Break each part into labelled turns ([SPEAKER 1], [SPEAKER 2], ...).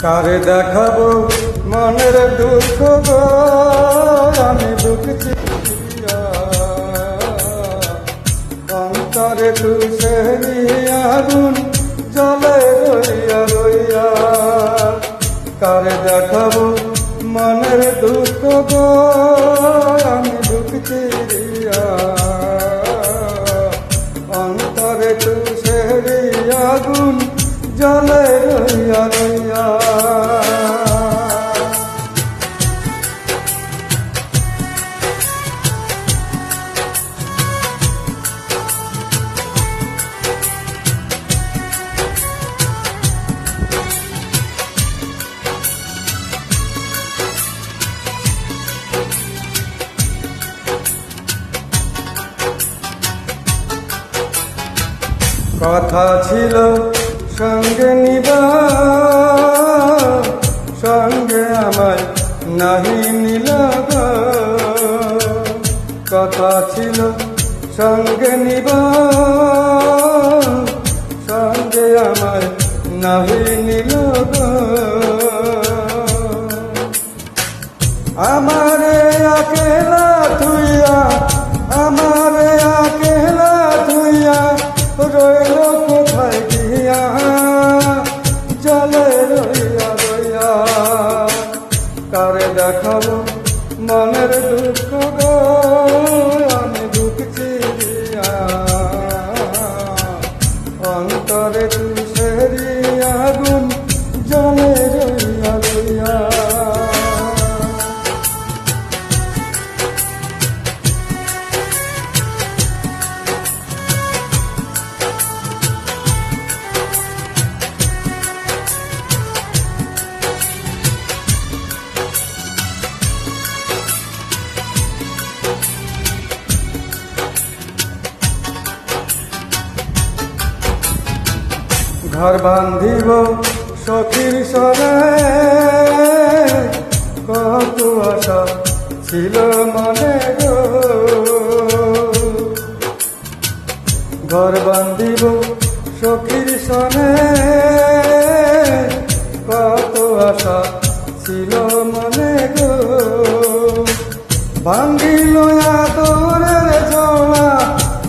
[SPEAKER 1] কারে দেখাবো মনের দুঃখ গো, আমি দুঃখী অন্তরে তুষেরি আগুন জ্বলে রইয়া রইয়া। কারে দেখাবো মনের দুঃখ গো, আমি দুঃখী অন্তরে তুষেরি আগুন জ্বলে রইয়া রইয়া। কথা ছিল সঙ্গে নিবা, সঙ্গে আমায় নাহি নিলা গো। কথা ছিল সঙ্গে নিবা, সঙ্গে আমায় নাহি নিলা গো। আমারে আকেলা তুইয়া, আমারে আকেলা তুইয়া রইল কোথায় গিয়া, জলে রইয়া রইয়া। কারে দেখাবো মনের দুঃখ গো, আমি দুঃখী অন্তরে তুষেরি আগুন জলে রইয়া রইয়া। ঘর বান্ধিব সখীর সরে, কত আশা ছিল মনে গো। ঘর বান্ধিব সখীর সনে, কত আশা ছিল মনে গো। ভাঙ্গিল আদরের জোড়া,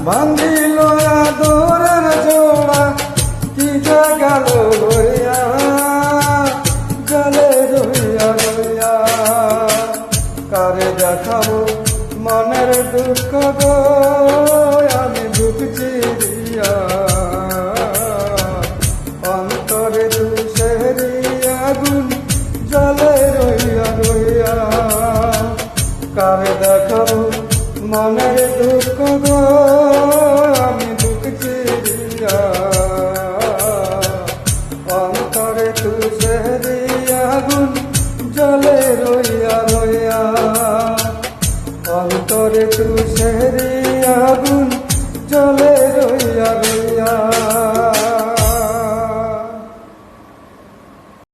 [SPEAKER 1] ভাঙ্গিল আদরের জোড়া, কি যে গেল রইয়া, জলে রইয়া রইয়া। কারে দেখাবো মনের দুঃখ গো, আমি দুঃখী অন্তরে তুষেরি আগুন জলে রইয়া রইয়া। কারে দেখাবো মনের দুঃখ গো, আমি দুঃখী অন্তরে তুষেরি আগুন জলে রইয়া রইয়া। অন্তরে তুষেরি আগুন